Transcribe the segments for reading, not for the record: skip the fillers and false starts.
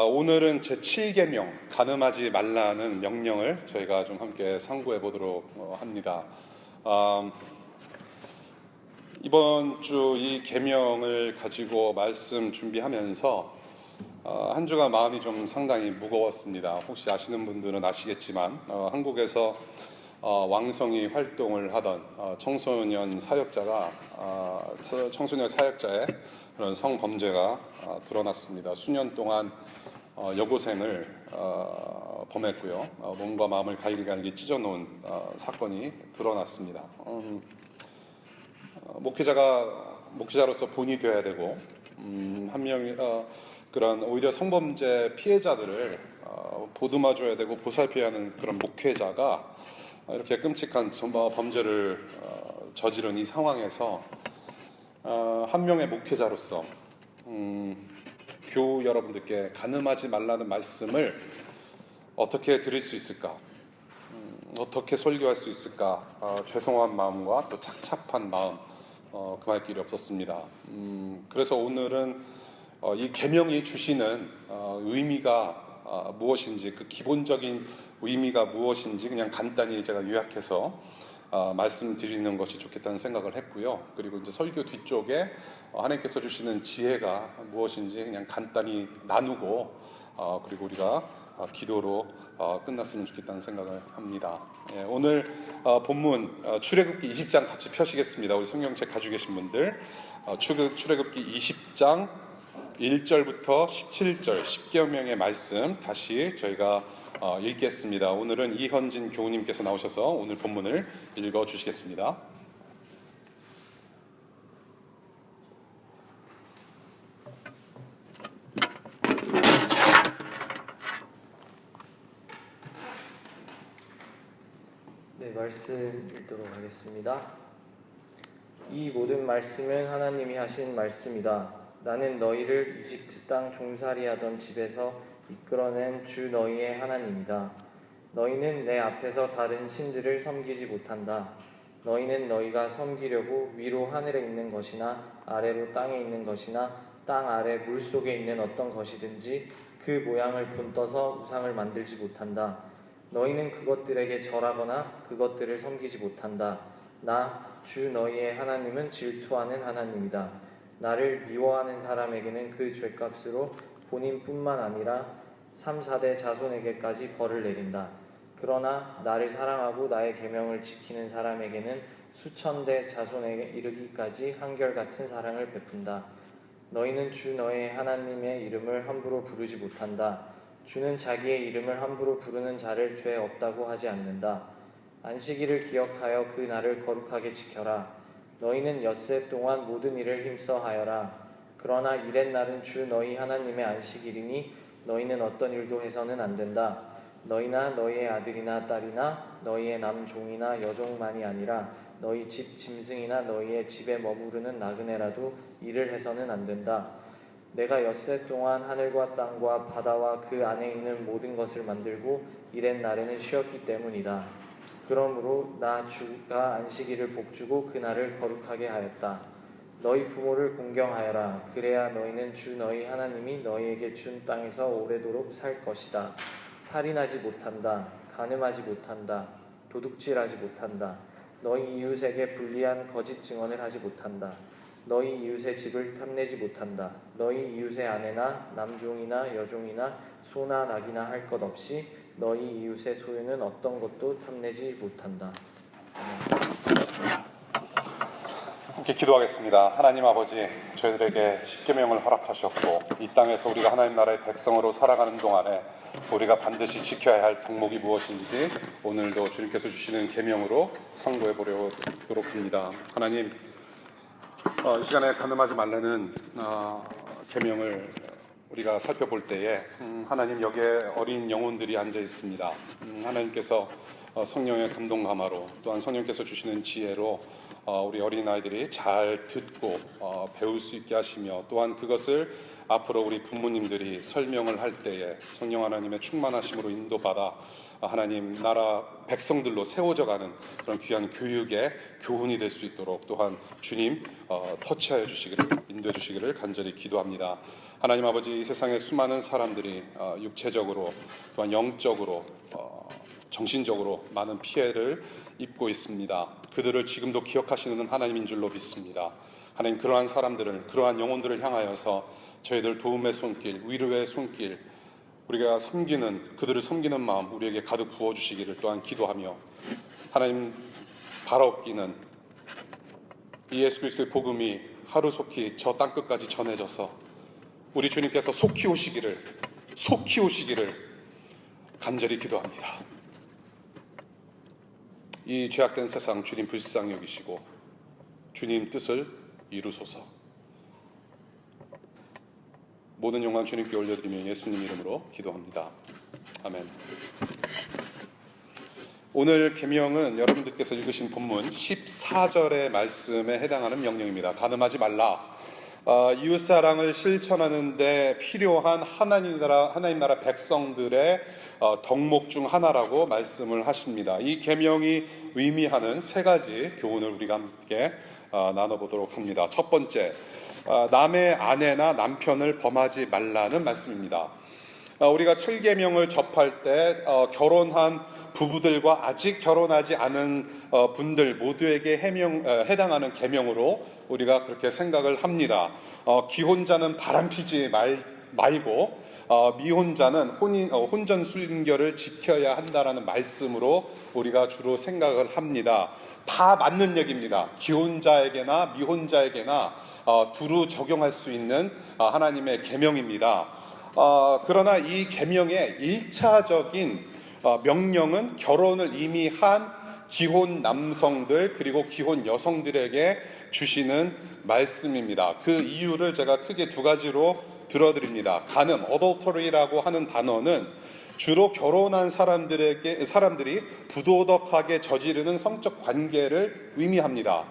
오늘은 제7계명 간음하지 말라는 명령을 저희가 좀 함께 상고해 보도록 합니다. 이번 주 이 계명을 가지고 말씀 준비하면서 한 주간 마음이 좀 상당히 무거웠습니다. 혹시 아시는 분들은 아시겠지만 한국에서 왕성히 활동을 하던 청소년 사역자의 그런 성범죄가 드러났습니다. 수년 동안 여고생을 범했고요. 몸과 마음을 갈기갈기 찢어놓은 사건이 드러났습니다. 목회자로서 본이 되어야 되고 한 명이 그런 오히려 성범죄 피해자들을 보듬어줘야 되고 보살펴야 하는 그런 목회자가 이렇게 끔찍한 범죄를 저지른 이 상황에서 한 명의 목회자로서 교우 여러분들께 간음하지 말라는 말씀을 어떻게 드릴 수 있을까? 어떻게 설교할 수 있을까? 죄송한 마음과 또 착잡한 마음 금할 길이 없었습니다. 그래서 오늘은 이 계명이 주시는 의미가 무엇인지, 그 기본적인 의미가 무엇인지 그냥 간단히 제가 요약해서 말씀드리는 것이 좋겠다는 생각을 했고요. 그리고 이제 설교 뒤쪽에 하나님께서 주시는 지혜가 무엇인지 그냥 간단히 나누고 그리고 우리가 기도로 끝났으면 좋겠다는 생각을 합니다. 오늘 본문 출애굽기 20장 같이 펴시겠습니다. 우리 성경책 가지고 계신 분들 출애굽기 20장 1절부터 17절 10계명의 말씀 다시 저희가 읽겠습니다. 오늘은 이현진 교우님께서 나오셔서 오늘 본문을 읽어주시겠습니다. 네, 말씀 읽도록 하겠습니다. 이 모든 말씀은 하나님이 하신 말씀이다. 나는 너희를 이집트 땅 종살이하던 집에서 이끌어낸 주 너희의 하나님이다. 너희는 내 앞에서 다른 신들을 섬기지 못한다. 너희는 너희가 섬기려고 위로 하늘에 있는 것이나 아래로 땅에 있는 것이나 땅 아래 물속에 있는 어떤 것이든지 그 모양을 본떠서 우상을 만들지 못한다. 너희는 그것들에게 절하거나 그것들을 섬기지 못한다. 나 주 너희의 하나님은 질투하는 하나님이다. 나를 미워하는 사람에게는 그 죄값으로 본인뿐만 아니라 3, 4대 자손에게까지 벌을 내린다. 그러나 나를 사랑하고 나의 계명을 지키는 사람에게는 수천 대 자손에게 이르기까지 한결같은 사랑을 베푼다. 너희는 주 너의 하나님의 이름을 함부로 부르지 못한다. 주는 자기의 이름을 함부로 부르는 자를 죄 없다고 하지 않는다. 안식일을 기억하여 그 날을 거룩하게 지켜라. 너희는 엿새 동안 모든 일을 힘써 하여라. 그러나 일의 날은 주 너희 하나님의 안식일이니 너희는 어떤 일도 해서는 안 된다. 너희나 너희의 아들이나 딸이나 너희의 남종이나 여종만이 아니라 너희 집 짐승이나 너희의 집에 머무르는 나그네라도 일을 해서는 안 된다. 내가 엿새 동안 하늘과 땅과 바다와 그 안에 있는 모든 것을 만들고 일의 날에는 쉬었기 때문이다. 그러므로 나 주가 안식일을 복주고 그날을 거룩하게 하였다. 너희 부모를 공경하여라. 그래야 너희는 주 너희 하나님이 너희에게 준 땅에서 오래도록 살 것이다. 살인하지 못한다. 간음하지 못한다. 도둑질하지 못한다. 너희 이웃에게 불리한 거짓 증언을 하지 못한다. 너희 이웃의 집을 탐내지 못한다. 너희 이웃의 아내나 남종이나 여종이나 소나 낙이나 할 것 없이 너희 이웃의 소유는 어떤 것도 탐내지 못한다. 함께 기도하겠습니다. 하나님 아버지, 저희들에게 십계명을 허락하셨고 이 땅에서 우리가 하나님 나라의 백성으로 살아가는 동안에 우리가 반드시 지켜야 할 덕목이 무엇인지 오늘도 주님께서 주시는 계명으로 상고해 보도록 합니다. 하나님, 이 시간에 간음하지 말라는 계명을 우리가 살펴볼 때에 하나님, 여기에 어린 영혼들이 앉아 있습니다. 하나님께서 성령의 감동 감화로 또한 성령께서 주시는 지혜로 우리 어린아이들이 잘 듣고 배울 수 있게 하시며 또한 그것을 앞으로 우리 부모님들이 설명을 할 때에 성령 하나님의 충만하심으로 인도받아 하나님 나라 백성들로 세워져 가는 그런 귀한 교육의 교훈이 될 수 있도록 또한 주님 터치하여 주시기를, 인도해 주시기를 간절히 기도합니다. 하나님 아버지, 이 세상에 수많은 사람들이 육체적으로 또한 영적으로 정신적으로 많은 피해를 입고 있습니다. 그들을 지금도 기억하시는 하나님인 줄로 믿습니다. 하나님, 그러한 사람들을, 그러한 영혼들을 향하여서 저희들 도움의 손길, 위로의 손길, 우리가 그들을 섬기는 마음 우리에게 가득 부어주시기를 또한 기도하며, 하나님, 바라옵기는 이 예수 그리스도의 복음이 하루속히 저 땅끝까지 전해져서 우리 주님께서 속히 오시기를 간절히 기도합니다. 이 죄악된 세상 주님 불쌍히 여기시고 주님 뜻을 이루소서. 모든 영광 주님께 올려드리며 예수님 이름으로 기도합니다. 아멘. 오늘 계명은 여러분들께서 읽으신 본문 14절의 말씀에 해당하는 명령입니다. 간음하지 말라. 이웃사랑을 실천하는 데 필요한 하나님 나라 백성들의 덕목 중 하나라고 말씀을 하십니다. 이 계명이 의미하는 세 가지 교훈을 우리가 함께 나눠보도록 합니다. 첫 번째, 남의 아내나 남편을 범하지 말라는 말씀입니다. 우리가 7계명을 접할 때 결혼한 부부들과 아직 결혼하지 않은 분들 모두에게 해당하는 계명으로 우리가 그렇게 생각을 합니다. 기혼자는 바람피지 말고 미혼자는 혼전 순결을 지켜야 한다라는 말씀으로 우리가 주로 생각을 합니다. 다 맞는 얘기입니다. 기혼자에게나 미혼자에게나 두루 적용할 수 있는 하나님의 계명입니다. 그러나 이 계명의 1차적인 명령은 결혼을 이미 한 기혼 남성들 그리고 기혼 여성들에게 주시는 말씀입니다. 그 이유를 제가 크게 두 가지로 들어드립니다. 간음, adultery라고 하는 단어는 주로 결혼한 사람들이 부도덕하게 저지르는 성적 관계를 의미합니다.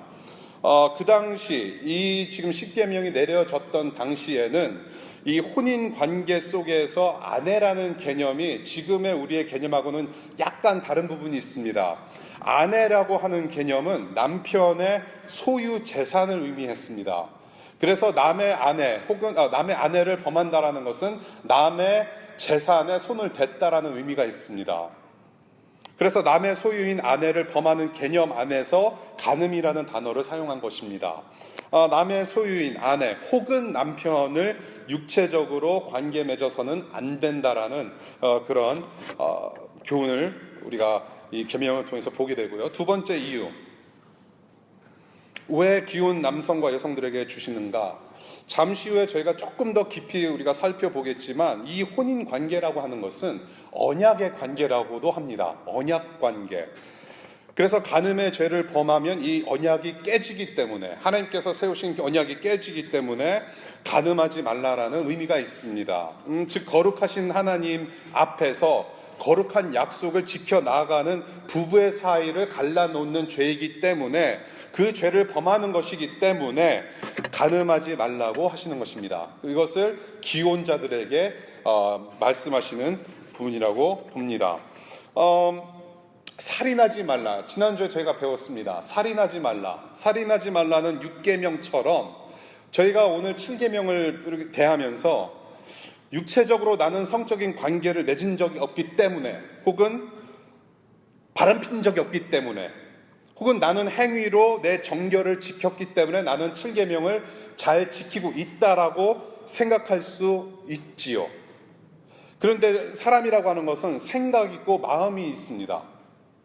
그 당시 이 지금 10계명이 내려졌던 당시에는 이 혼인 관계 속에서 아내라는 개념이 지금의 우리의 개념하고는 약간 다른 부분이 있습니다. 아내라고 하는 개념은 남편의 소유 재산을 의미했습니다. 그래서 남의 아내 혹은 남의 아내를 범한다라는 것은 남의 재산에 손을 댔다라는 의미가 있습니다. 그래서 남의 소유인 아내를 범하는 개념 안에서 간음이라는 단어를 사용한 것입니다. 남의 소유인 아내 혹은 남편을 육체적으로 관계 맺어서는 안 된다라는 그런 교훈을 우리가 이 계명을 통해서 보게 되고요. 두 번째 이유, 왜 기혼 남성과 여성들에게 주시는가? 잠시 후에 저희가 조금 더 깊이 우리가 살펴보겠지만 이 혼인 관계라고 하는 것은 언약의 관계라고도 합니다. 언약 관계. 그래서 간음의 죄를 범하면 이 언약이 깨지기 때문에, 하나님께서 세우신 언약이 깨지기 때문에 간음하지 말라라는 의미가 있습니다. 즉 거룩하신 하나님 앞에서 거룩한 약속을 지켜나가는 부부의 사이를 갈라놓는 죄이기 때문에, 그 죄를 범하는 것이기 때문에 간음하지 말라고 하시는 것입니다. 이것을 기혼자들에게 말씀하시는 부분이라고 봅니다. 살인하지 말라. 지난주에 저희가 배웠습니다. 살인하지 말라. 살인하지 말라는 6계명처럼 저희가 오늘 7계명을 대하면서 육체적으로 나는 성적인 관계를 맺은 적이 없기 때문에, 혹은 바람핀 적이 없기 때문에, 혹은 나는 행위로 내 정결을 지켰기 때문에 나는 7계명을 잘 지키고 있다라고 생각할 수 있지요. 그런데 사람이라고 하는 것은 생각이 있고 마음이 있습니다.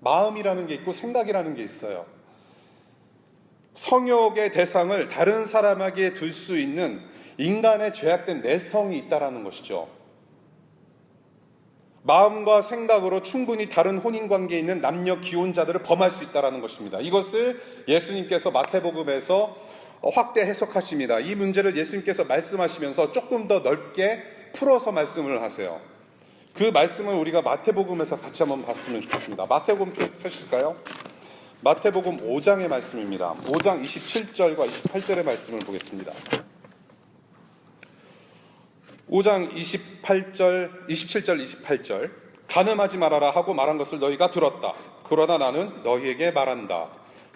마음이라는 게 있고 생각이라는 게 있어요. 성욕의 대상을 다른 사람에게 둘 수 있는 인간의 죄악된 내성이 있다라는 것이죠. 마음과 생각으로 충분히 다른 혼인관계에 있는 남녀 기혼자들을 범할 수 있다는 것입니다. 이것을 예수님께서 마태복음에서 확대 해석하십니다. 이 문제를 예수님께서 말씀하시면서 조금 더 넓게 풀어서 말씀을 하세요. 그 말씀을 우리가 마태복음에서 같이 한번 봤으면 좋겠습니다. 마태복음 펴실까요? 마태복음 5장의 말씀입니다. 5장 27절과 28절의 말씀을 보겠습니다. 5장 27절 28절 간음하지 말아라 하고 말한 것을 너희가 들었다. 그러나 나는 너희에게 말한다.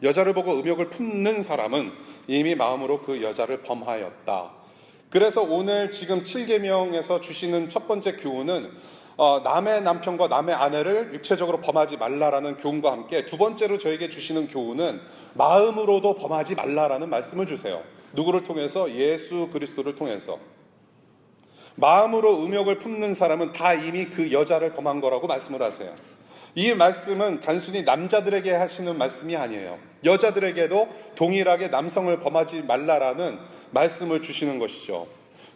여자를 보고 음욕을 품는 사람은 이미 마음으로 그 여자를 범하였다. 그래서 오늘 지금 7계명에서 주시는 첫 번째 교훈은 남의 남편과 남의 아내를 육체적으로 범하지 말라라는 교훈과 함께 두 번째로 저에게 주시는 교훈은 마음으로도 범하지 말라라는 말씀을 주세요. 누구를 통해서? 예수 그리스도를 통해서. 마음으로 음욕을 품는 사람은 다 이미 그 여자를 범한 거라고 말씀을 하세요. 이 말씀은 단순히 남자들에게 하시는 말씀이 아니에요. 여자들에게도 동일하게 남성을 범하지 말라라는 말씀을 주시는 것이죠.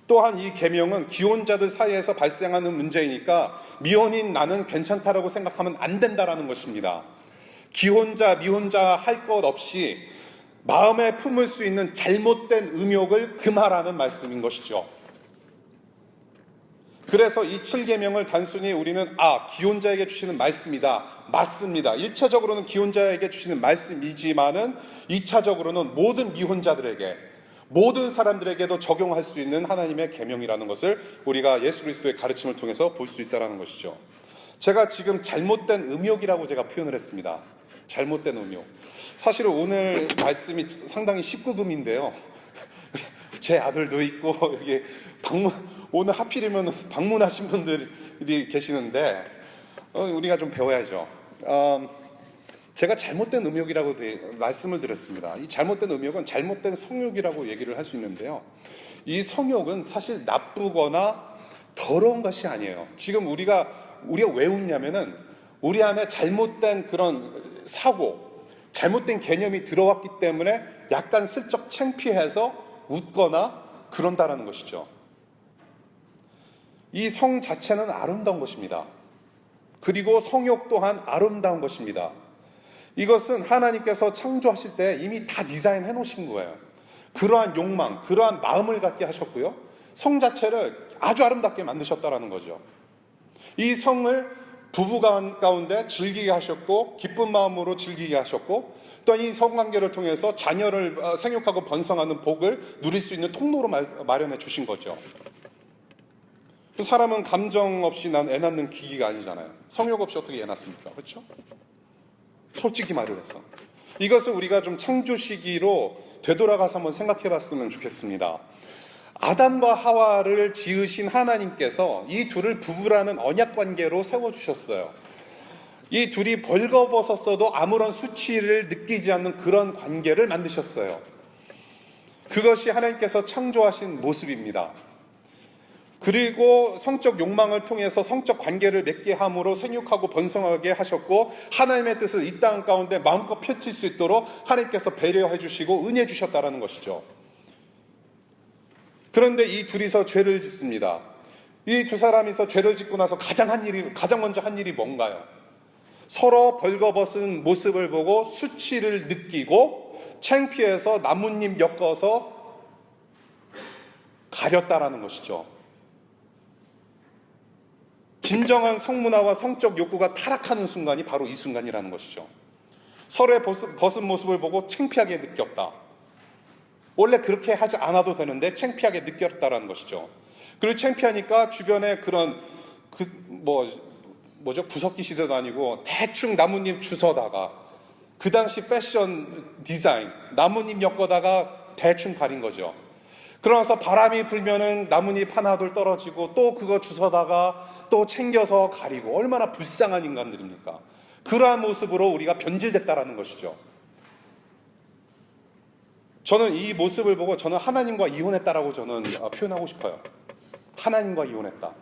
또한 이 계명은 기혼자들 사이에서 발생하는 문제이니까 미혼인 나는 괜찮다라고 생각하면 안 된다라는 것입니다. 기혼자, 미혼자 할 것 없이 마음에 품을 수 있는 잘못된 음욕을 금하라는 말씀인 것이죠. 그래서 이 7계명을 단순히 우리는 기혼자에게 주시는 말씀이다. 맞습니다. 1차적으로는 기혼자에게 주시는 말씀이지만은 2차적으로는 모든 미혼자들에게, 모든 사람들에게도 적용할 수 있는 하나님의 계명이라는 것을 우리가 예수 그리스도의 가르침을 통해서 볼 수 있다는 것이죠. 제가 지금 잘못된 음욕이라고 제가 표현을 했습니다. 잘못된 음욕. 사실은 오늘 말씀이 상당히 19금인데요. 제 아들도 있고 이게 오늘 하필이면 방문하신 분들이 계시는데 우리가 좀 배워야죠. 제가 잘못된 음욕이라고 말씀을 드렸습니다. 이 잘못된 음욕은 잘못된 성욕이라고 얘기를 할 수 있는데요. 이 성욕은 사실 나쁘거나 더러운 것이 아니에요. 지금 우리가 왜 웃냐면은 우리 안에 잘못된 그런 사고, 잘못된 개념이 들어왔기 때문에 약간 슬쩍 창피해서 웃거나 그런다라는 것이죠. 이 성 자체는 아름다운 것입니다. 그리고 성욕 또한 아름다운 것입니다. 이것은 하나님께서 창조하실 때 이미 다 디자인해 놓으신 거예요. 그러한 욕망, 그러한 마음을 갖게 하셨고요. 성 자체를 아주 아름답게 만드셨다라는 거죠. 이 성을 부부 가운데 즐기게 하셨고 기쁜 마음으로 즐기게 하셨고 또 이 성관계를 통해서 자녀를 생육하고 번성하는 복을 누릴 수 있는 통로로 마련해 주신 거죠. 사람은 감정 없이 애 낳는 기기가 아니잖아요. 성욕 없이 어떻게 애 낳습니까? 그렇죠? 솔직히 말을 해서 이것을 우리가 좀 창조 시기로 되돌아가서 한번 생각해 봤으면 좋겠습니다. 아담과 하와를 지으신 하나님께서 이 둘을 부부라는 언약 관계로 세워주셨어요. 이 둘이 벌거벗었어도 아무런 수치를 느끼지 않는 그런 관계를 만드셨어요. 그것이 하나님께서 창조하신 모습입니다. 그리고 성적 욕망을 통해서 성적 관계를 맺게 함으로 생육하고 번성하게 하셨고 하나님의 뜻을 이 땅 가운데 마음껏 펼칠 수 있도록 하나님께서 배려해 주시고 은혜 주셨다라는 것이죠. 그런데 이 둘이서 죄를 짓습니다. 이 두 사람이서 죄를 짓고 나서 가장 먼저 한 일이 뭔가요? 서로 벌거벗은 모습을 보고 수치를 느끼고 창피해서 나뭇잎 엮어서 가렸다라는 것이죠. 진정한 성문화와 성적 욕구가 타락하는 순간이 바로 이 순간이라는 것이죠. 서로의 벗은 모습을 보고 창피하게 느꼈다. 원래 그렇게 하지 않아도 되는데 창피하게 느꼈다라는 것이죠. 그리고 창피하니까 주변에 그런 구석기 시대도 아니고 대충 나뭇잎 주워다가 그 당시 패션 디자인 나뭇잎 엮어다가 대충 가린 거죠. 그러면서 바람이 불면은 나뭇잎 하나둘 떨어지고 또 그거 주워다가 또 챙겨서 가리고 얼마나 불쌍한 인간들입니까? 그러한 모습으로 우리가 변질됐다라는 것이죠. 저는 이 모습을 보고 저는 하나님과 이혼했다라고 저는 표현하고 싶어요. 하나님과 이혼했다.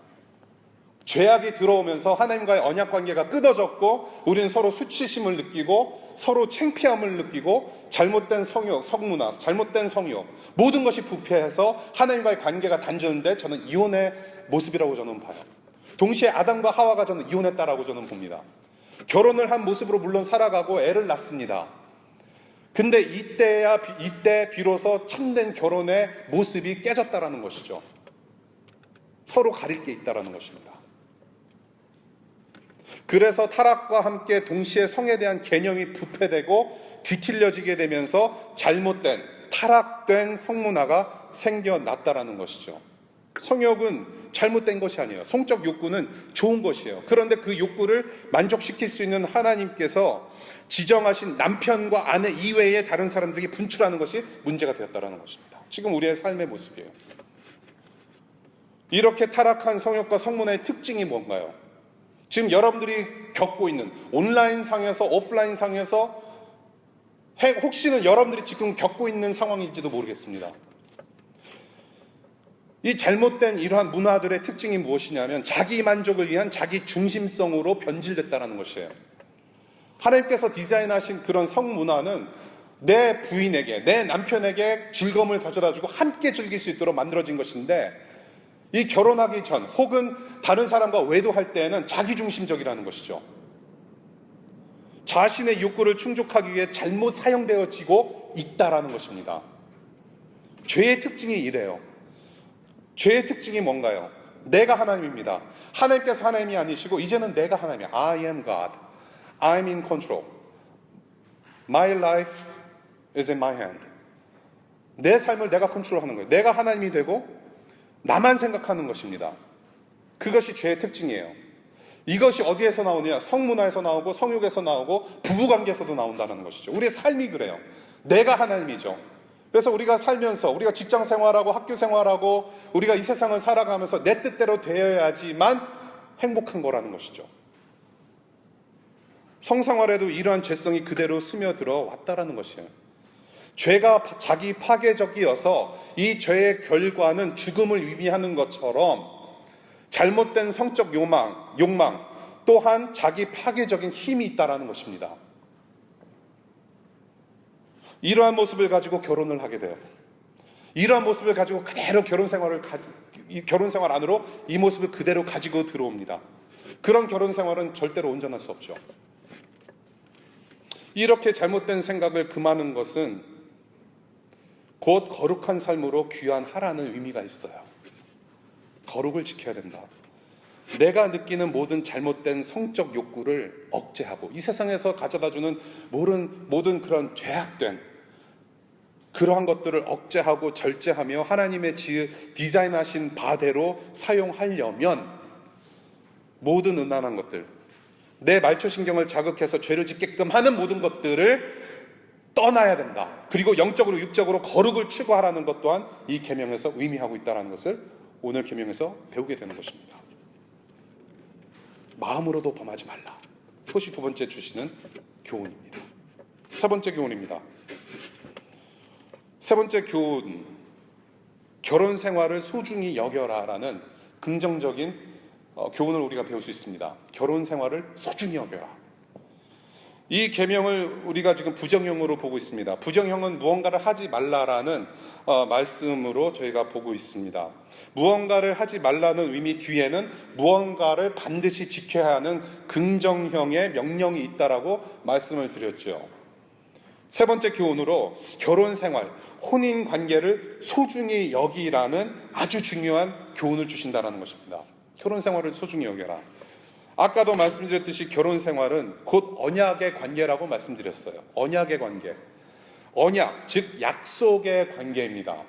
죄악이 들어오면서 하나님과의 언약 관계가 끊어졌고 우리는 서로 수치심을 느끼고 서로 창피함을 느끼고 잘못된 성욕, 성문화, 잘못된 성욕 모든 것이 부패해서 하나님과의 관계가 단절인데 저는 이혼의 모습이라고 저는 봐요. 동시에 아담과 하와가 저는 이혼했다라고 저는 봅니다. 결혼을 한 모습으로 물론 살아가고 애를 낳습니다. 근데 이때 비로소 참된 결혼의 모습이 깨졌다라는 것이죠. 서로 가릴 게 있다라는 것입니다. 그래서 타락과 함께 동시에 성에 대한 개념이 부패되고 뒤틀려지게 되면서 잘못된 타락된 성문화가 생겨났다라는 것이죠. 성욕은 잘못된 것이 아니에요. 성적 욕구는 좋은 것이에요. 그런데 그 욕구를 만족시킬 수 있는 하나님께서 지정하신 남편과 아내 이외의 다른 사람들에게 분출하는 것이 문제가 되었다는 것입니다. 지금 우리의 삶의 모습이에요. 이렇게 타락한 성욕과 성문화의 특징이 뭔가요? 지금 여러분들이 겪고 있는 온라인 상에서 오프라인 상에서 혹시는 여러분들이 지금 겪고 있는 상황일지도 모르겠습니다. 이 잘못된 이러한 문화들의 특징이 무엇이냐면 자기 만족을 위한 자기 중심성으로 변질됐다는 것이에요. 하나님께서 디자인하신 그런 성문화는 내 부인에게, 내 남편에게 즐거움을 가져다주고 함께 즐길 수 있도록 만들어진 것인데, 이 결혼하기 전 혹은 다른 사람과 외도할 때에는 자기중심적이라는 것이죠. 자신의 욕구를 충족하기 위해 잘못 사용되어지고 있다라는 것입니다. 죄의 특징이 이래요. 죄의 특징이 뭔가요? 내가 하나님입니다. 하나님께서 하나님이 아니시고 이제는 내가 하나님이야. I am God. I'm in control. My life is in my hand. 내 삶을 내가 컨트롤하는 거예요. 내가 하나님이 되고 나만 생각하는 것입니다. 그것이 죄의 특징이에요. 이것이 어디에서 나오느냐? 성문화에서 나오고 성욕에서 나오고 부부관계에서도 나온다는 것이죠. 우리의 삶이 그래요. 내가 하나님이죠. 그래서 우리가 살면서 우리가 직장 생활하고 학교 생활하고 우리가 이 세상을 살아가면서 내 뜻대로 되어야지만 행복한 거라는 것이죠. 성생활에도 이러한 죄성이 그대로 스며들어 왔다라는 것이에요. 죄가 자기 파괴적이어서 이 죄의 결과는 죽음을 의미하는 것처럼 잘못된 성적 욕망 또한 자기 파괴적인 힘이 있다라는 것입니다. 이러한 모습을 가지고 결혼을 하게 돼요. 이러한 모습을 가지고 그대로 결혼 생활 안으로 이 모습을 그대로 가지고 들어옵니다. 그런 결혼 생활은 절대로 온전할 수 없죠. 이렇게 잘못된 생각을 금하는 것은 곧 거룩한 삶으로 귀환하라는 의미가 있어요. 거룩을 지켜야 된다. 내가 느끼는 모든 잘못된 성적 욕구를 억제하고 이 세상에서 가져다주는 모든 그런 죄악된 그러한 것들을 억제하고 절제하며 하나님의 디자인하신 바대로 사용하려면 모든 음란한 것들, 내 말초신경을 자극해서 죄를 짓게끔 하는 모든 것들을 떠나야 된다. 그리고 영적으로 육적으로 거룩을 추구하라는 것 또한 이 계명에서 의미하고 있다는 것을 오늘 계명에서 배우게 되는 것입니다. 마음으로도 범하지 말라. 그것이 두 번째 주시는 교훈입니다. 세 번째 교훈입니다. 세 번째 교훈, 결혼 생활을 소중히 여겨라라는 긍정적인 교훈을 우리가 배울 수 있습니다. 결혼 생활을 소중히 여겨라. 이 계명을 우리가 지금 부정형으로 보고 있습니다. 부정형은 무언가를 하지 말라라는 말씀으로 저희가 보고 있습니다. 무언가를 하지 말라는 의미 뒤에는 무언가를 반드시 지켜야 하는 긍정형의 명령이 있다라고 말씀을 드렸죠. 세 번째 교훈으로 결혼 생활, 혼인 관계를 소중히 여기라는 아주 중요한 교훈을 주신다는 것입니다. 결혼 생활을 소중히 여겨라. 아까도 말씀드렸듯이 결혼 생활은 곧 언약의 관계라고 말씀드렸어요. 언약의 관계. 언약, 즉 약속의 관계입니다.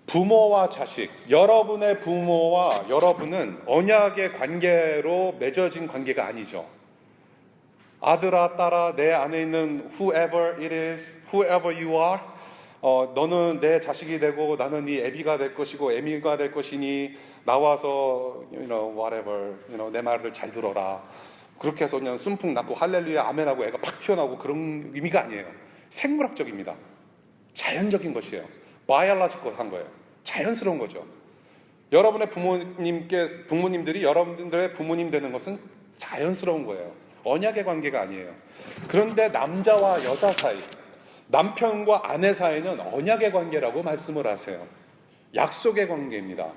부모와 자식, 여러분의 부모와 여러분은 언약의 관계로 맺어진 관계가 아니죠. 아들아, 딸아, 내 안에 있는 whoever it is, whoever you are, 너는 내 자식이 되고 나는 네 애비가 될 것이고 애미가 될 것이니 나와서 whatever, 내 말을 잘 들어라. 그렇게 해서 그냥 순풍 낳고 할렐루야 아멘하고 애가 팍 튀어나오고 그런 의미가 아니에요. 생물학적입니다. 자연적인 것이에요. 바이올로지컬한 거예요. 자연스러운 거죠. 여러분의 부모님들이 여러분들의 부모님 되는 것은 자연스러운 거예요. 언약의 관계가 아니에요. 그런데 남자와 여자 사이, 남편과 아내 사이는 언약의 관계라고 말씀을 하세요. 약속의 관계입니다.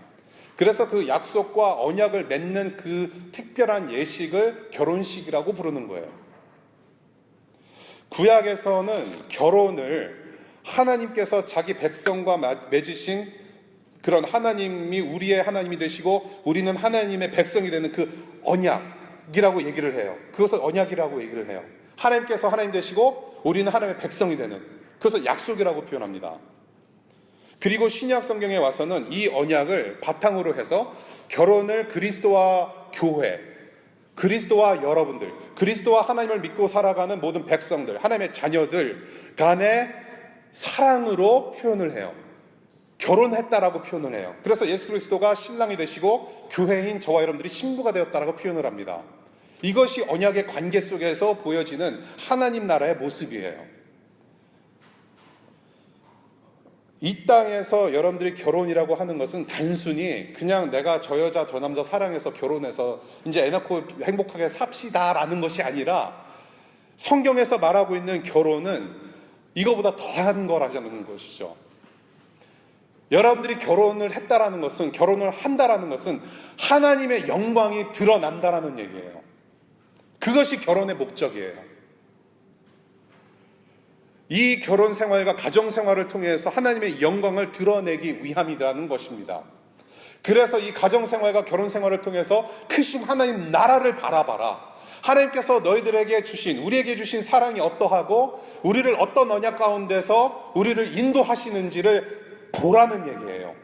그래서 그 약속과 언약을 맺는 그 특별한 예식을 결혼식이라고 부르는 거예요. 구약에서는 결혼을 하나님께서 자기 백성과 맺으신 그런 하나님이 우리의 하나님이 되시고 우리는 하나님의 백성이 되는 그 언약이라고 얘기를 해요. 그것을 언약이라고 얘기를 해요. 하나님께서 하나님 되시고 우리는 하나님의 백성이 되는, 그것을 약속이라고 표현합니다. 그리고 신약 성경에 와서는 이 언약을 바탕으로 해서 결혼을 그리스도와 교회, 그리스도와 여러분들, 그리스도와 하나님을 믿고 살아가는 모든 백성들, 하나님의 자녀들 간의 사랑으로 표현을 해요. 결혼했다라고 표현을 해요. 그래서 예수 그리스도가 신랑이 되시고 교회인 저와 여러분들이 신부가 되었다라고 표현을 합니다. 이것이 언약의 관계 속에서 보여지는 하나님 나라의 모습이에요. 이 땅에서 여러분들이 결혼이라고 하는 것은 단순히 그냥 내가 저 여자 저 남자 사랑해서 결혼해서 이제 애 낳고 행복하게 삽시다라는 것이 아니라 성경에서 말하고 있는 결혼은 이거보다 더한 거라는 것이죠. 여러분들이 결혼을 했다라는 것은, 결혼을 한다라는 것은 하나님의 영광이 드러난다라는 얘기예요. 그것이 결혼의 목적이에요. 이 결혼 생활과 가정 생활을 통해서 하나님의 영광을 드러내기 위함이라는 것입니다. 그래서 이 가정 생활과 결혼 생활을 통해서 크신 하나님 나라를 바라봐라. 하나님께서 너희들에게 주신, 우리에게 주신 사랑이 어떠하고 우리를 어떤 언약 가운데서 우리를 인도하시는지를 보라는 얘기예요.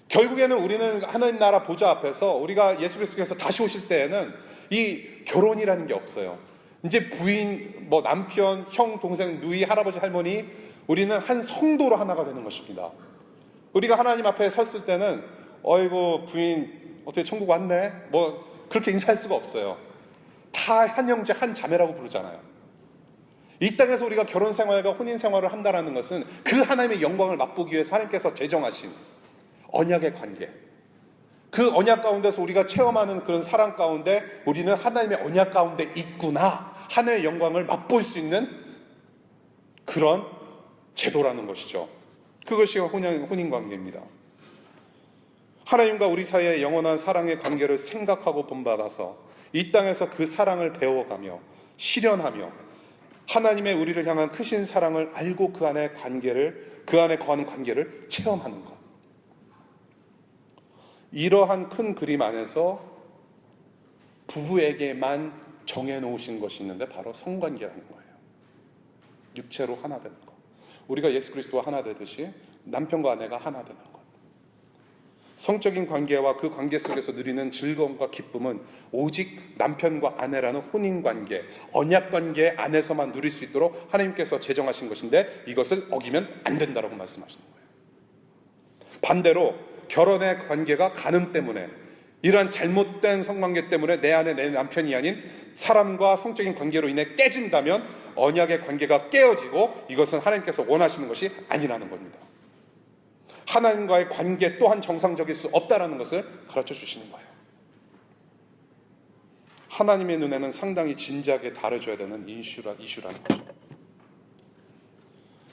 결국에는 우리는 하나님 나라 보좌 앞에서 우리가 예수 그리스도께서 다시 오실 때에는 이 결혼이라는 게 없어요. 이제 부인, 남편, 형, 동생, 누이, 할아버지, 할머니, 우리는 한 성도로 하나가 되는 것입니다. 우리가 하나님 앞에 섰을 때는 어이구 부인 어떻게 천국 왔네? 그렇게 인사할 수가 없어요. 다 한 형제 한 자매라고 부르잖아요. 이 땅에서 우리가 결혼 생활과 혼인 생활을 한다는 것은 그 하나님의 영광을 맛보기 위해서 하나님께서 제정하신 언약의 관계, 그 언약 가운데서 우리가 체험하는 그런 사랑 가운데 우리는 하나님의 언약 가운데 있구나, 하나님의 영광을 맛볼 수 있는 그런 제도라는 것이죠. 그것이 혼인 관계입니다. 하나님과 우리 사이의 영원한 사랑의 관계를 생각하고 본받아서 이 땅에서 그 사랑을 배워가며 실현하며 하나님의 우리를 향한 크신 사랑을 알고 그 안에 거하는 관계를 체험하는 것. 이러한 큰 그림 안에서 부부에게만 정해놓으신 것이 있는데 바로 성관계라는 거예요. 육체로 하나 되는 것. 우리가 예수 그리스도와 하나 되듯이 남편과 아내가 하나 되는 것. 성적인 관계와 그 관계 속에서 누리는 즐거움과 기쁨은 오직 남편과 아내라는 혼인관계, 언약관계 안에서만 누릴 수 있도록 하나님께서 제정하신 것인데 이것을 어기면 안 된다고 말씀하시는 거예요. 반대로 결혼의 관계가 간음 때문에, 이러한 잘못된 성관계 때문에 내 안에 내 남편이 아닌 사람과 성적인 관계로 인해 깨진다면 언약의 관계가 깨어지고 이것은 하나님께서 원하시는 것이 아니라는 겁니다. 하나님과의 관계 또한 정상적일 수 없다는 것을 가르쳐 주시는 거예요. 하나님의 눈에는 상당히 진지하게 다뤄줘야 되는 이슈라는 거죠.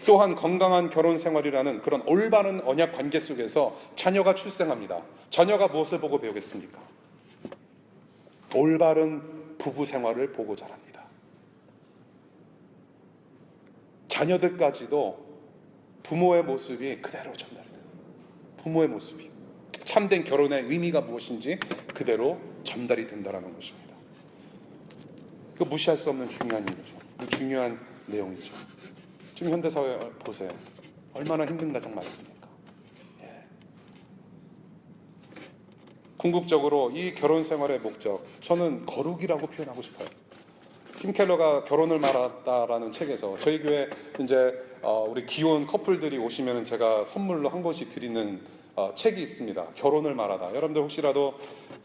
또한 건강한 결혼 생활이라는 그런 올바른 언약 관계 속에서 자녀가 출생합니다. 자녀가 무엇을 보고 배우겠습니까? 올바른 부부 생활을 보고 자랍니다. 자녀들까지도 부모의 모습이 그대로 전달돼요. 부모의 모습이 참된 결혼의 의미가 무엇인지 그대로 전달이 된다는 것입니다. 그 무시할 수 없는 중요한 일이죠. 중요한 내용이죠. 지금 현대사회 보세요. 얼마나 힘든 가정 많습니까? 궁극적으로 이 결혼 생활의 목적, 저는 거룩이라고 표현하고 싶어요. 팀 켈러가 결혼을 말았다라는 책에서 저희 교회 이제 우리 기혼 커플들이 오시면 제가 선물로 한 권씩 드리는 책이 있습니다. 결혼을 말하다. 여러분들 혹시라도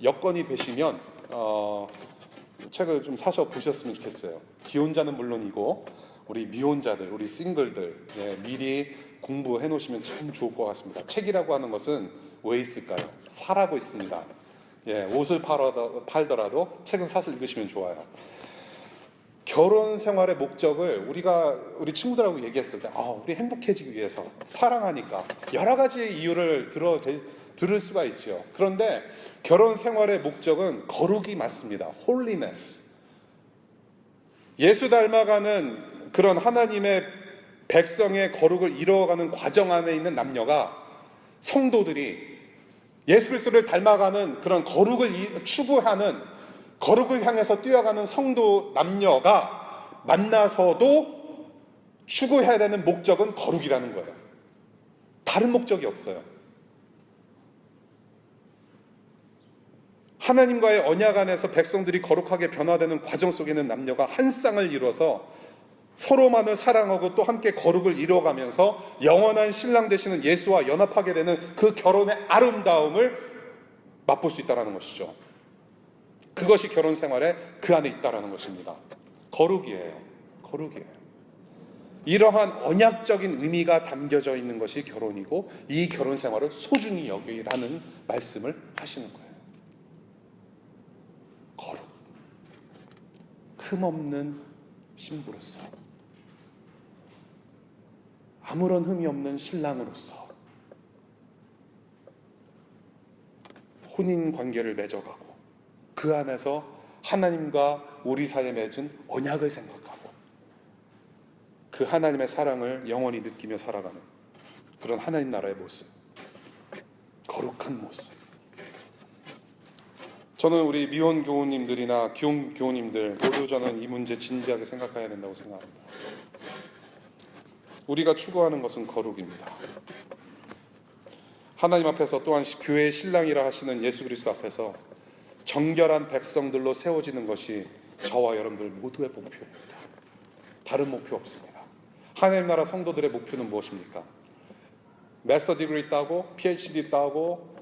여건이 되시면 책을 좀 사서 보셨으면 좋겠어요. 기혼자는 물론이고 우리 미혼자들, 우리 싱글들 미리 공부해 놓으시면 참 좋을 것 같습니다. 책이라고 하는 것은 왜 있을까요? 사라고 있습니다. 옷을 팔더라도 책은 사서 읽으시면 좋아요. 결혼 생활의 목적을 우리 친구들하고 얘기했을 때 우리 행복해지기 위해서, 사랑하니까 여러 가지 이유를 들을 수가 있죠. 그런데 결혼 생활의 목적은 거룩이 맞습니다. holiness. 예수 닮아가는 그런 하나님의 백성의 거룩을 이루어가는 과정 안에 있는 남녀가, 성도들이 예수 그리스도를 닮아가는 그런 거룩을 추구하는, 거룩을 향해서 뛰어가는 성도 남녀가 만나서도 추구해야 되는 목적은 거룩이라는 거예요. 다른 목적이 없어요. 하나님과의 언약 안에서 백성들이 거룩하게 변화되는 과정 속에 있는 남녀가 한 쌍을 이루어서 서로만을 사랑하고 또 함께 거룩을 이루어가면서 영원한 신랑 되시는 예수와 연합하게 되는 그 결혼의 아름다움을 맛볼 수 있다는 것이죠. 그것이 결혼 생활에 그 안에 있다는 것입니다. 거룩이에요. 거룩이에요. 이러한 언약적인 의미가 담겨져 있는 것이 결혼이고 이 결혼 생활을 소중히 여기라는 말씀을 하시는 거예요. 거룩. 흠없는 신부로서, 아무런 흠이 없는 신랑으로서 혼인 관계를 맺어가고 그 안에서 하나님과 우리 사이에 맺은 언약을 생각하고 그 하나님의 사랑을 영원히 느끼며 살아가는 그런 하나님 나라의 모습, 거룩한 모습. 저는 우리 미혼 교우님들이나 기혼 교우님들 모두 저는 이 문제 진지하게 생각해야 된다고 생각합니다. 우리가 추구하는 것은 거룩입니다. 하나님 앞에서 또한 교회의 신랑이라 하시는 예수 그리스도 앞에서 정결한 백성들로 세워지는 것이 저와 여러분들 모두의 목표입니다. 다른 목표 없습니다. 하나님 나라 성도들의 목표는 무엇입니까? 마스터 디그리 따고 PhD 따고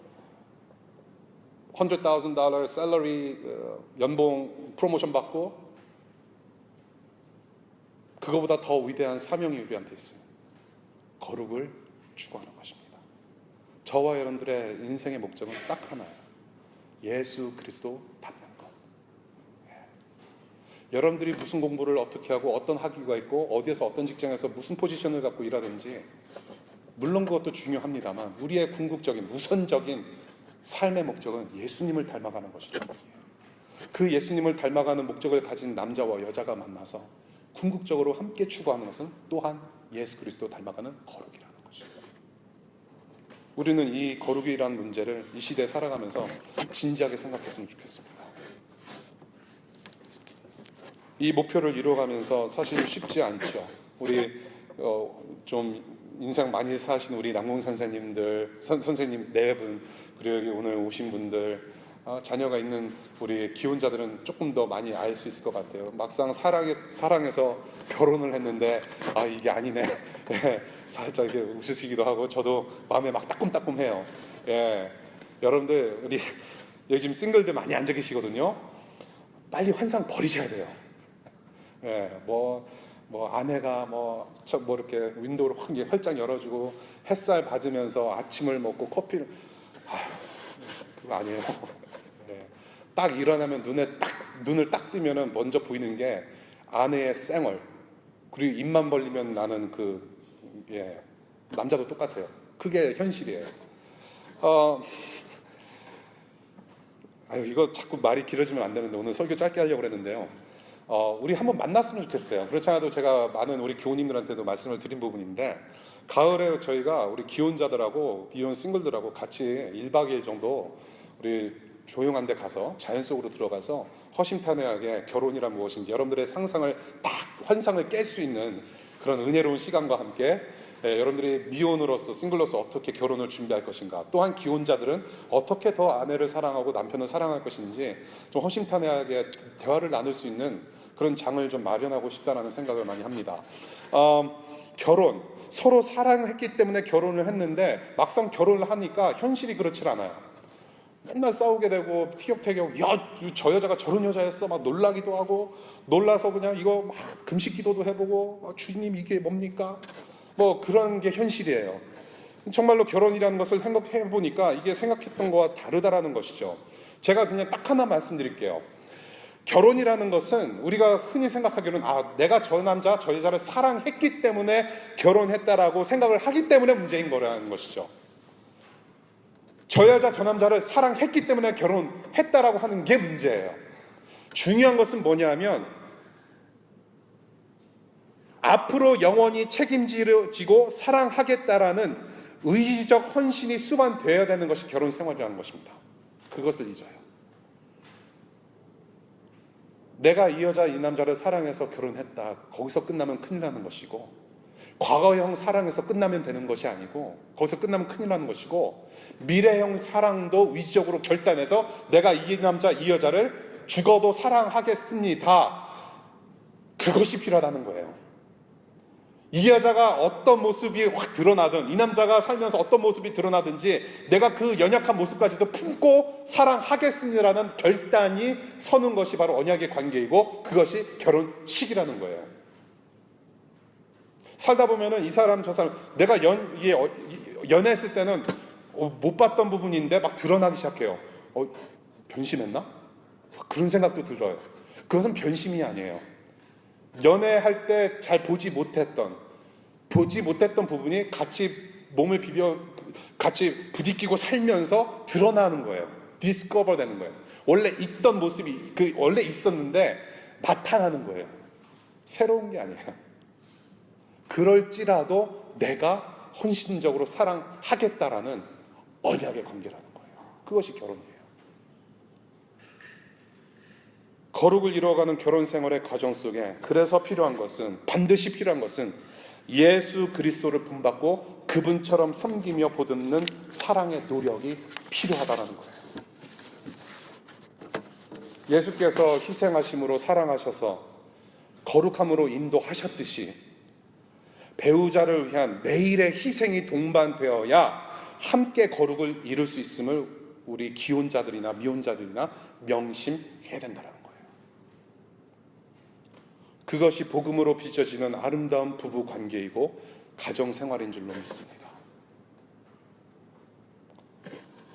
$100,000 셀러리 연봉 프로모션 받고 그거보다 더 위대한 사명이 우리한테 있어요. 거룩을 추구하는 것입니다. 저와 여러분들의 인생의 목적은 딱 하나예요. 예수 그리스도 닮는 것. 여러분들이 무슨 공부를 어떻게 하고 어떤 학위가 있고 어디에서 어떤 직장에서 무슨 포지션을 갖고 일하든지 물론 그것도 중요합니다만 우리의 궁극적인 우선적인 삶의 목적은 예수님을 닮아가는 것이죠. 그 예수님을 닮아가는 목적을 가진 남자와 여자가 만나서 궁극적으로 함께 추구하는 것은 또한 예수 그리스도 닮아가는 거룩이라는 것이죠. 우리는 이 거룩이라는 문제를 이 시대에 살아가면서 진지하게 생각했으면 좋겠습니다. 이 목표를 이루어가면서 사실 쉽지 않죠. 우리 좀 인생 많이 사신 우리 남궁 선생님들, 선생님 네 분, 그리고 여기 오늘 오신 분들, 자녀가 있는 우리 기혼자들은 조금 더 많이 알 수 있을 것 같아요. 막상 사랑해서 결혼을 했는데 이게 아니네. 예, 살짝 이렇게 웃으시기도 하고 저도 마음에 막 따끔따끔해요. 예, 여러분들 우리 요즘 싱글들 많이 앉아 계시거든요. 빨리 환상 버리셔야 돼요. 예, 뭐 아내가 이렇게 윈도우를 확 활짝 열어주고 햇살 받으면서 아침을 먹고 커피를 그거 아니에요. 네. 딱 일어나면 눈을 딱 뜨면은 먼저 보이는 게 아내의 쌩얼, 그리고 입만 벌리면 나는 남자도 똑같아요. 그게 현실이에요. 이거 자꾸 말이 길어지면 안 되는데 오늘 설교 짧게 하려고 그랬는데요. 우리 한번 만났으면 좋겠어요. 그렇지 않아도 제가 많은 우리 교우님들한테도 말씀을 드린 부분인데 가을에 저희가 우리 기혼자들하고 비혼 싱글들하고 같이 1박 2일 정도 우리 조용한 데 가서 자연 속으로 들어가서 허심탄회하게 결혼이란 무엇인지 여러분들의 상상을 딱 환상을 깰 수 있는 그런 은혜로운 시간과 함께 여러분들이 미혼으로서 싱글로서 어떻게 결혼을 준비할 것인가, 또한 기혼자들은 어떻게 더 아내를 사랑하고 남편을 사랑할 것인지 좀 허심탄회하게 대화를 나눌 수 있는 그런 장을 좀 마련하고 싶다는 생각을 많이 합니다. 결혼, 서로 사랑했기 때문에 결혼을 했는데 막상 결혼을 하니까 현실이 그렇지 않아요. 맨날 싸우게 되고 티격태격, 저 여자가 저런 여자였어 막 놀라기도 하고, 놀라서 그냥 이거 막 금식 기도도 해보고 주님 이게 뭡니까? 그런 게 현실이에요. 정말로 결혼이라는 것을 생각해 보니까 이게 생각했던 거와 다르다라는 것이죠. 제가 그냥 딱 하나 말씀드릴게요. 결혼이라는 것은 우리가 흔히 생각하기로는 내가 저 남자 저 여자를 사랑했기 때문에 결혼했다라고 생각을 하기 때문에 문제인 거라는 것이죠. 저 여자 저 남자를 사랑했기 때문에 결혼했다라고 하는 게 문제예요. 중요한 것은 뭐냐면 앞으로 영원히 책임지고 사랑하겠다라는 의지적 헌신이 수반되어야 되는 것이 결혼 생활이라는 것입니다. 그것을 잊어요. 내가 이 여자 이 남자를 사랑해서 결혼했다, 거기서 끝나면 큰일 나는 것이고, 과거형 사랑에서 끝나면 되는 것이 아니고, 거기서 끝나면 큰일 나는 것이고, 미래형 사랑도 위지적으로 결단해서 내가 이 남자 이 여자를 죽어도 사랑하겠습니다, 그것이 필요하다는 거예요. 이 여자가 어떤 모습이 확 드러나든, 이 남자가 살면서 어떤 모습이 드러나든지 내가 그 연약한 모습까지도 품고 사랑하겠습니다라는 결단이 서는 것이 바로 언약의 관계이고, 그것이 결혼식이라는 거예요. 살다 보면은 이 사람 저 사람, 내가 연애했을 때는 못 봤던 부분인데 막 드러나기 시작해요. 변심했나? 그런 생각도 들어요. 그것은 변심이 아니에요. 연애할 때 잘 보지 못했던 부분이 같이 몸을 같이 부딪히고 살면서 드러나는 거예요. 디스커버 되는 거예요. 원래 있던 모습이 원래 있었는데 나타나는 거예요. 새로운 게 아니에요. 그럴지라도 내가 헌신적으로 사랑하겠다라는 언약의 관계라는 거예요. 그것이 결혼이에요. 거룩을 이루어가는 결혼 생활의 과정 속에 반드시 필요한 것은 예수 그리스도를 본받고 그분처럼 섬기며 보듬는 사랑의 노력이 필요하다는 거예요. 예수께서 희생하심으로 사랑하셔서 거룩함으로 인도하셨듯이 배우자를 위한 매일의 희생이 동반되어야 함께 거룩을 이룰 수 있음을 우리 기혼자들이나 미혼자들이나 명심해야 된다는 거예요. 그것이 복음으로 빚어지는 아름다운 부부 관계이고 가정 생활인 줄로 믿습니다.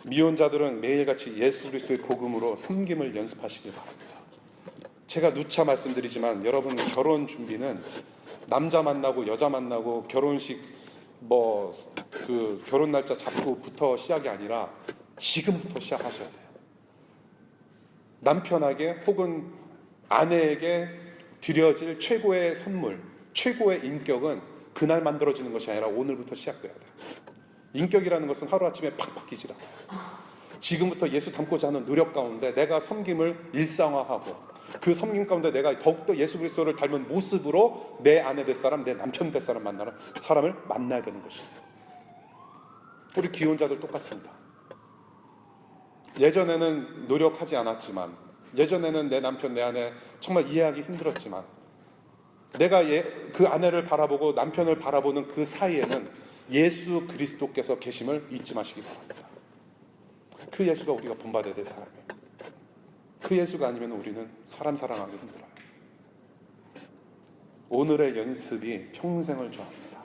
미혼자들은 매일같이 예수 그리스도의 복음으로 섬김을 연습하시길 바랍니다. 제가 누차 말씀드리지만 여러분, 결혼 준비는 남자 만나고 여자 만나고 결혼식 결혼 날짜 잡고부터 시작이 아니라 지금부터 시작하셔야 돼요. 남편에게 혹은 아내에게 드려질 최고의 선물, 최고의 인격은 그날 만들어지는 것이 아니라 오늘부터 시작돼야 돼요. 인격이라는 것은 하루아침에 팍 바뀌질 않아요. 지금부터 예수 닮고자 하는 노력 가운데 내가 섬김을 일상화하고 그 섬김 가운데 내가 더욱더 예수 그리스도를 닮은 모습으로 내 아내 될 사람, 내 남편 될 사람 만나는 사람을 만나야 되는 것이에요. 우리 기혼자들 똑같습니다. 예전에는 노력하지 않았지만, 예전에는 내 남편, 내 아내 정말 이해하기 힘들었지만, 내가 그 아내를 바라보고 남편을 바라보는 그 사이에는 예수 그리스도께서 계심을 잊지 마시기 바랍니다. 그 예수가 우리가 본받아야 될 사람이에요. 그 예수가 아니면 우리는 사람 사랑하기 힘들어요. 오늘의 연습이 평생을 좋아합니다.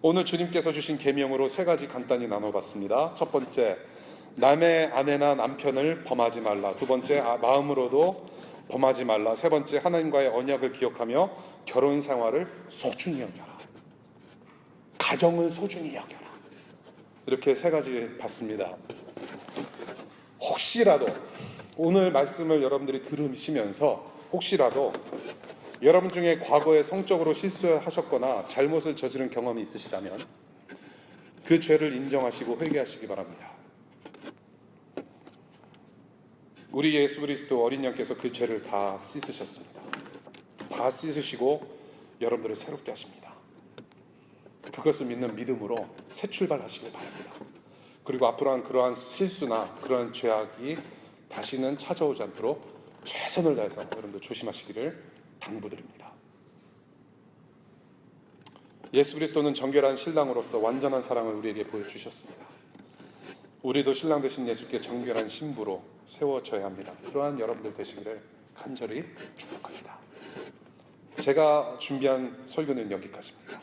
오늘 주님께서 주신 계명으로 3가지 간단히 나눠봤습니다. 첫 번째, 남의 아내나 남편을 범하지 말라. 두 번째, 마음으로도 범하지 말라. 세 번째, 하나님과의 언약을 기억하며 결혼 생활을 소중히 여겨라. 가정을 소중히 여겨라. 이렇게 3가지 봤습니다. 혹시라도 오늘 말씀을 여러분들이 들으시면서 혹시라도 여러분 중에 과거에 성적으로 실수하셨거나 잘못을 저지른 경험이 있으시다면 그 죄를 인정하시고 회개하시기 바랍니다. 우리 예수 그리스도 어린 양께서 그 죄를 다 씻으셨습니다. 다 씻으시고 여러분들을 새롭게 하십니다. 그것을 믿는 믿음으로 새 출발하시길 바랍니다. 그리고 앞으로는 그러한 실수나 그러한 죄악이 다시는 찾아오지 않도록 최선을 다해서 여러분들 조심하시기를 당부드립니다. 예수 그리스도는 정결한 신랑으로서 완전한 사랑을 우리에게 보여주셨습니다. 우리도 신랑 되신 예수께 정결한 신부로 세워져야 합니다. 그러한 여러분들 되시기를 간절히 축복합니다. 제가 준비한 설교는 여기까지입니다.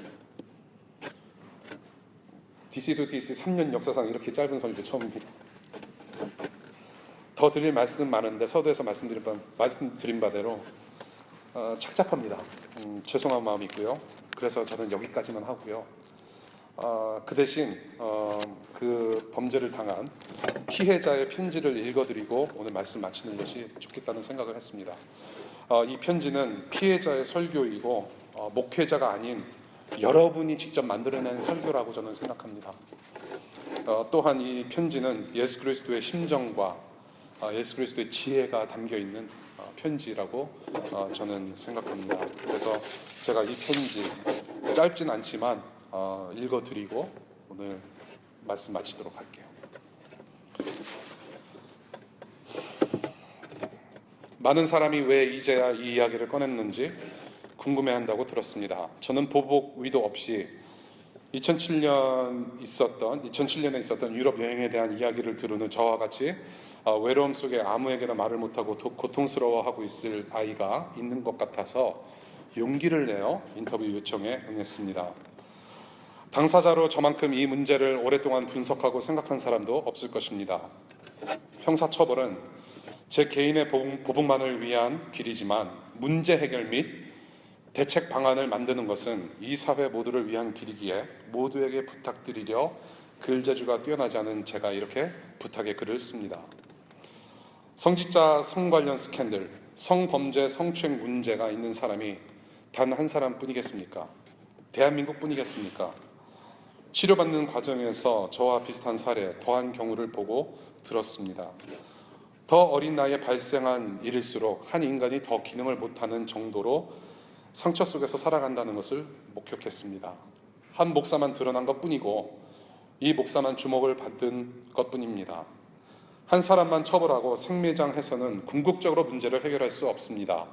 DC2DC 3년 역사상 이렇게 짧은 설교 처음입니다. 더 드릴 말씀 많은데 서두에서 말씀드린 바대로 착잡합니다. 죄송한 마음이 있고요. 그래서 저는 여기까지만 하고요. 그 대신 그 범죄를 당한 피해자의 편지를 읽어드리고 오늘 말씀 마치는 것이 좋겠다는 생각을 했습니다. 이 편지는 피해자의 설교이고 목회자가 아닌 여러분이 직접 만들어낸 설교라고 저는 생각합니다. 또한 이 편지는 예수 그리스도의 심정과 예수 그리스도의 지혜가 담겨있는 편지라고 저는 생각합니다. 그래서 제가 이 편지 짧진 않지만 읽어드리고 오늘 말씀 마치도록 할게요. 많은 사람이 왜 이제야 이 이야기를 꺼냈는지 궁금해한다고 들었습니다. 저는 보복 의도 없이 2007년에 있었던 유럽 여행에 대한 이야기를 들은 후 저와 같이 외로움 속에 아무에게나 말을 못하고 고통스러워하고 있을 아이가 있는 것 같아서 용기를 내어 인터뷰 요청에 응했습니다. 당사자로 저만큼 이 문제를 오랫동안 분석하고 생각한 사람도 없을 것입니다. 형사처벌은 제 개인의 보복만을 위한 길이지만 문제 해결 및 대책 방안을 만드는 것은 이 사회 모두를 위한 길이기에 모두에게 부탁드리려 글재주가 뛰어나지 않은 제가 이렇게 부탁의 글을 씁니다. 성직자 성 관련 스캔들, 성범죄 성추행 문제가 있는 사람이 단 한 사람뿐이겠습니까? 대한민국 뿐이겠습니까? 치료받는 과정에서 저와 비슷한 사례, 더한 경우를 보고 들었습니다. 더 어린 나이에 발생한 일일수록 한 인간이 더 기능을 못하는 정도로 상처 속에서 살아간다는 것을 목격했습니다. 한 목사만 드러난 것뿐이고 이 목사만 주목을 받은 것뿐입니다. 한 사람만 처벌하고 생매장해서는 궁극적으로 문제를 해결할 수 없습니다.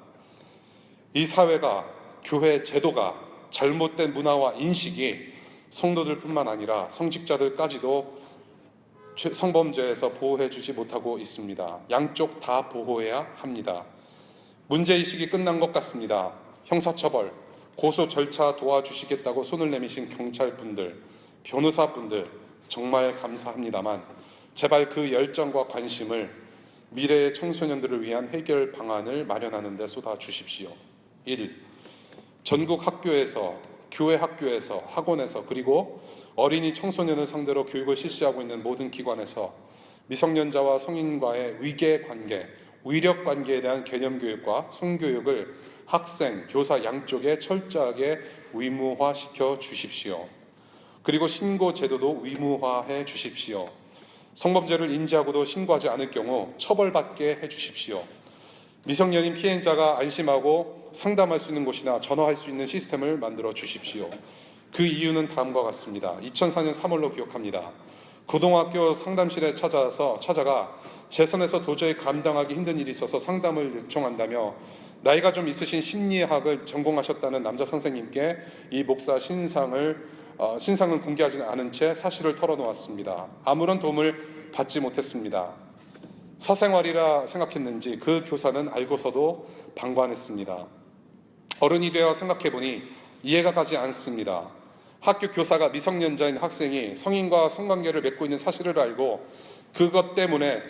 이 사회가, 교회 제도가 잘못된 문화와 인식이 성도들뿐만 아니라 성직자들까지도 성범죄에서 보호해주지 못하고 있습니다. 양쪽 다 보호해야 합니다. 문제의식이 끝난 것 같습니다. 형사처벌, 고소 절차 도와주시겠다고 손을 내미신 경찰분들, 변호사분들 정말 감사합니다만 제발 그 열정과 관심을 미래의 청소년들을 위한 해결 방안을 마련하는 데 쏟아주십시오. 1. 전국 학교에서, 교회 학교에서, 학원에서 그리고 어린이 청소년을 상대로 교육을 실시하고 있는 모든 기관에서 미성년자와 성인과의 위계관계, 위력관계에 대한 개념교육과 성교육을 학생, 교사 양쪽에 철저하게 의무화시켜 주십시오. 그리고 신고 제도도 의무화해 주십시오. 성범죄를 인지하고도 신고하지 않을 경우 처벌받게 해 주십시오. 미성년인 피해자가 안심하고 상담할 수 있는 곳이나 전화할 수 있는 시스템을 만들어 주십시오. 그 이유는 다음과 같습니다. 2004년 3월로 기억합니다. 고등학교 상담실에 찾아가 제 선에서 도저히 감당하기 힘든 일이 있어서 상담을 요청한다며 나이가 좀 있으신 심리학을 전공하셨다는 남자 선생님께 이 목사 신상은 공개하지 않은 채 사실을 털어놓았습니다. 아무런 도움을 받지 못했습니다. 사생활이라 생각했는지 그 교사는 알고서도 방관했습니다. 어른이 되어 생각해보니 이해가 가지 않습니다. 학교 교사가 미성년자인 학생이 성인과 성관계를 맺고 있는 사실을 알고 그것 때문에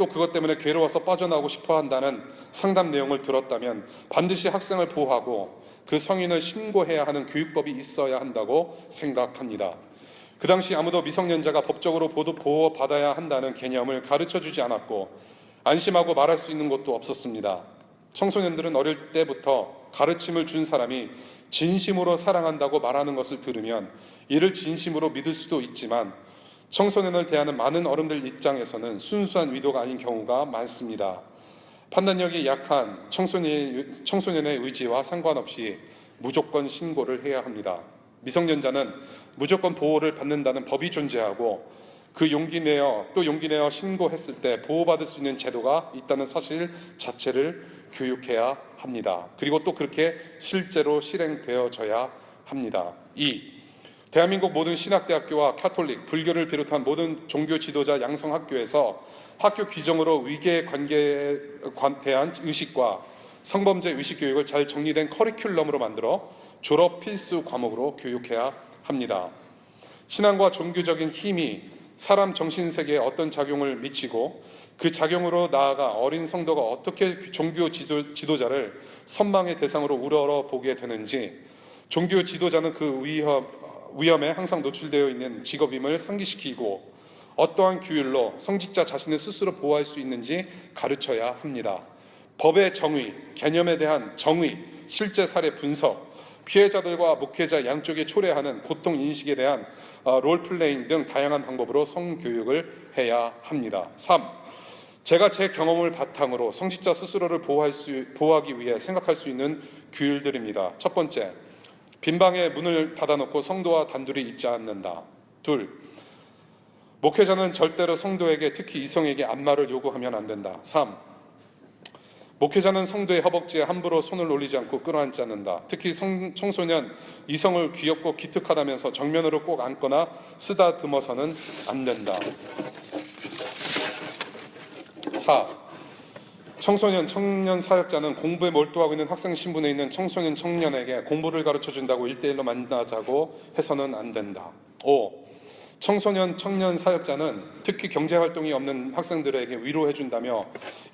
괴로워서 빠져나오고 싶어 한다는 상담 내용을 들었다면 반드시 학생을 보호하고 그 성인을 신고해야 하는 교육법이 있어야 한다고 생각합니다. 그 당시 아무도 미성년자가 법적으로 보호받아야 한다는 개념을 가르쳐주지 않았고 안심하고 말할 수 있는 곳도 없었습니다. 청소년들은 어릴 때부터 가르침을 준 사람이 진심으로 사랑한다고 말하는 것을 들으면 이를 진심으로 믿을 수도 있지만 청소년을 대하는 많은 어른들 입장에서는 순수한 의도가 아닌 경우가 많습니다. 판단력이 약한 청소년의 의지와 상관없이 무조건 신고를 해야 합니다. 미성년자는 무조건 보호를 받는다는 법이 존재하고 그 용기 내어 신고했을 때 보호받을 수 있는 제도가 있다는 사실 자체를 교육해야 합니다. 그리고 또 그렇게 실제로 실행되어져야 합니다. 2. 대한민국 모든 신학대학교와 카톨릭, 불교를 비롯한 모든 종교 지도자 양성학교에서 학교 규정으로 위계관계에 대한 의식과 성범죄 의식 교육을 잘 정리된 커리큘럼으로 만들어 졸업 필수 과목으로 교육해야 합니다. 신앙과 종교적인 힘이 사람 정신세계에 어떤 작용을 미치고 그 작용으로 나아가 어린 성도가 어떻게 종교 지도자를 선망의 대상으로 우러러보게 되는지, 종교 지도자는 그 위험에 항상 노출되어 있는 직업임을 상기시키고 어떠한 규율로 성직자 자신을 스스로 보호할 수 있는지 가르쳐야 합니다. 법의 정의, 개념에 대한 정의, 실제 사례 분석, 피해자들과 목회자 양쪽에 초래하는 고통 인식에 대한 롤플레잉 등 다양한 방법으로 성교육을 해야 합니다. 3. 제가 제 경험을 바탕으로 성직자 스스로를 보호하기 위해 생각할 수 있는 규율들입니다. 첫 번째, 빈방에 문을 닫아놓고 성도와 단둘이 있지 않는다. 2. 목회자는 절대로 성도에게, 특히 이성에게 안마를 요구하면 안 된다. 3. 목회자는 성도의 허벅지에 함부로 손을 올리지 않고 끌어안지 않는다. 특히 청소년 이성을 귀엽고 기특하다면서 정면으로 꼭 안거나 쓰다듬어서는 안 된다. 4. 청소년, 청년 사역자는 공부에 몰두하고 있는 학생 신분에 있는 청소년, 청년에게 공부를 가르쳐준다고 1대1로 만나자고 해서는 안 된다. 5. 청소년, 청년 사역자는 특히 경제활동이 없는 학생들에게 위로해준다며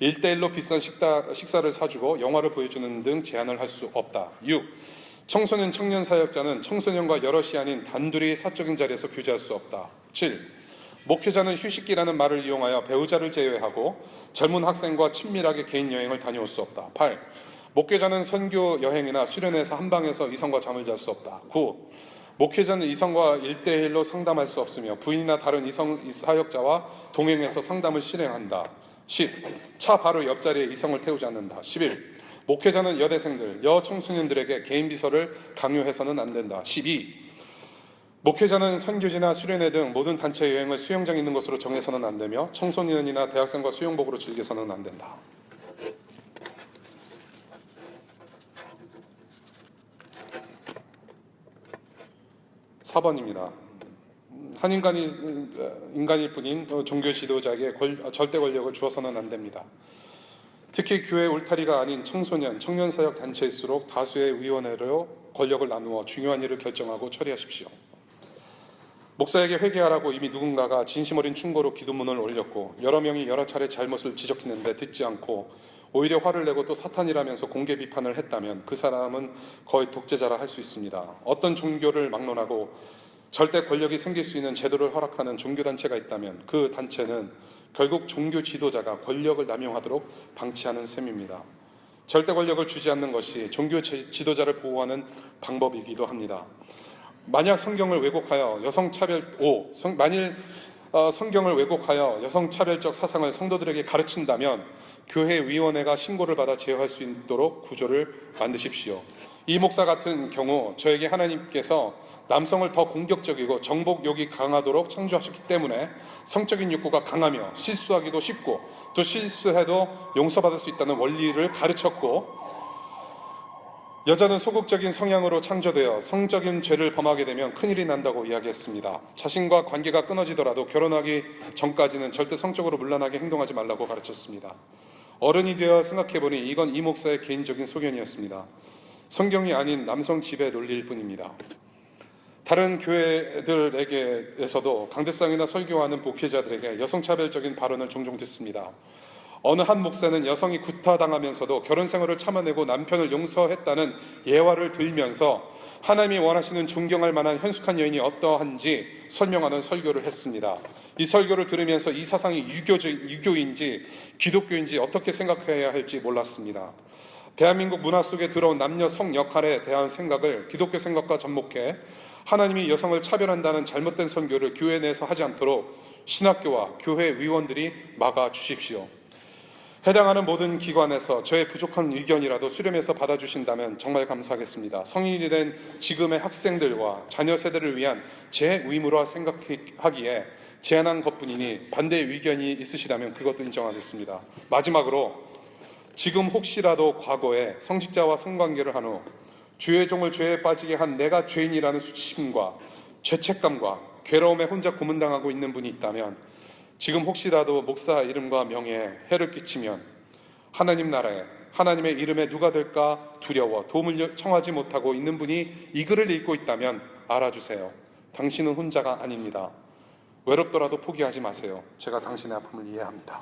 1대1로 비싼 식사를 사주고 영화를 보여주는 등 제한을 할 수 없다. 6. 청소년, 청년 사역자는 청소년과 여럿이 아닌 단둘이 사적인 자리에서 교제할 수 없다. 7. 목회자는 휴식기라는 말을 이용하여 배우자를 제외하고 젊은 학생과 친밀하게 개인 여행을 다녀올 수 없다. 8. 목회자는 선교 여행이나 수련회에서 한 방에서 이성과 잠을 잘 수 없다. 9. 목회자는 이성과 1대1로 상담할 수 없으며 부인이나 다른 이성 사역자와 동행해서 상담을 실행한다. 10. 차 바로 옆자리에 이성을 태우지 않는다. 11. 목회자는 여대생들, 여청소년들에게 개인 비서를 강요해서는 안 된다. 12. 목회자는 선교지나 수련회 등 모든 단체 여행을 수영장 있는 곳으로 정해서는 안 되며 청소년이나 대학생과 수영복으로 즐겨서는 안 된다. 4번입니다. 한 인간일 뿐인 종교 지도자에게 절대 권력을 주어서는 안 됩니다. 특히 교회 울타리가 아닌 청소년, 청년 사역 단체일수록 다수의 위원회로 권력을 나누어 중요한 일을 결정하고 처리하십시오. 목사에게 회개하라고 이미 누군가가 진심 어린 충고로 기도문을 올렸고 여러 명이 여러 차례 잘못을 지적했는데 듣지 않고 오히려 화를 내고 또 사탄이라면서 공개 비판을 했다면 그 사람은 거의 독재자라 할 수 있습니다. 어떤 종교를 막론하고 절대 권력이 생길 수 있는 제도를 허락하는 종교단체가 있다면 그 단체는 결국 종교 지도자가 권력을 남용하도록 방치하는 셈입니다. 절대 권력을 주지 않는 것이 종교 지도자를 보호하는 방법이기도 합니다. 만약 성경을 왜곡하여 성경을 왜곡하여 여성차별적 사상을 성도들에게 가르친다면 교회 위원회가 신고를 받아 제어할 수 있도록 구조를 만드십시오. 이 목사 같은 경우 저에게 하나님께서 남성을 더 공격적이고 정복욕이 강하도록 창조하셨기 때문에 성적인 욕구가 강하며 실수하기도 쉽고 또 실수해도 용서받을 수 있다는 원리를 가르쳤고 여자는 소극적인 성향으로 창조되어 성적인 죄를 범하게 되면 큰일이 난다고 이야기했습니다. 자신과 관계가 끊어지더라도 결혼하기 전까지는 절대 성적으로 문란하게 행동하지 말라고 가르쳤습니다. 어른이 되어 생각해보니 이건 이 목사의 개인적인 소견이었습니다. 성경이 아닌 남성 지배 논리일 뿐입니다. 다른 교회들에게서도 강대상이나 설교하는 목회자들에게 여성차별적인 발언을 종종 듣습니다. 어느 한 목사는 여성이 구타당하면서도 결혼 생활을 참아내고 남편을 용서했다는 예화를 들면서 하나님이 원하시는 존경할 만한 현숙한 여인이 어떠한지 설명하는 설교를 했습니다. 이 설교를 들으면서 이 사상이 유교인지 기독교인지 어떻게 생각해야 할지 몰랐습니다. 대한민국 문화 속에 들어온 남녀 성 역할에 대한 생각을 기독교 생각과 접목해 하나님이 여성을 차별한다는 잘못된 선교를 교회 내에서 하지 않도록 신학교와 교회 위원들이 막아주십시오. 해당하는 모든 기관에서 저의 부족한 의견이라도 수렴해서 받아주신다면 정말 감사하겠습니다. 성인이 된 지금의 학생들과 자녀 세대를 위한 제 의무라 생각하기에 제안한 것뿐이니 반대의 의견이 있으시다면 그것도 인정하겠습니다. 마지막으로 지금 혹시라도 과거에 성직자와 성관계를 한 후 주의 종을 죄에 빠지게 한 내가 죄인이라는 수치심과 죄책감과 괴로움에 혼자 고문당하고 있는 분이 있다면 지금 혹시라도 목사 이름과 명예에 해를 끼치면 하나님 나라에 하나님의 이름에 누가 될까 두려워 도움을 청하지 못하고 있는 분이 이 글을 읽고 있다면 알아주세요. 당신은 혼자가 아닙니다. 외롭더라도 포기하지 마세요. 제가 당신의 아픔을 이해합니다.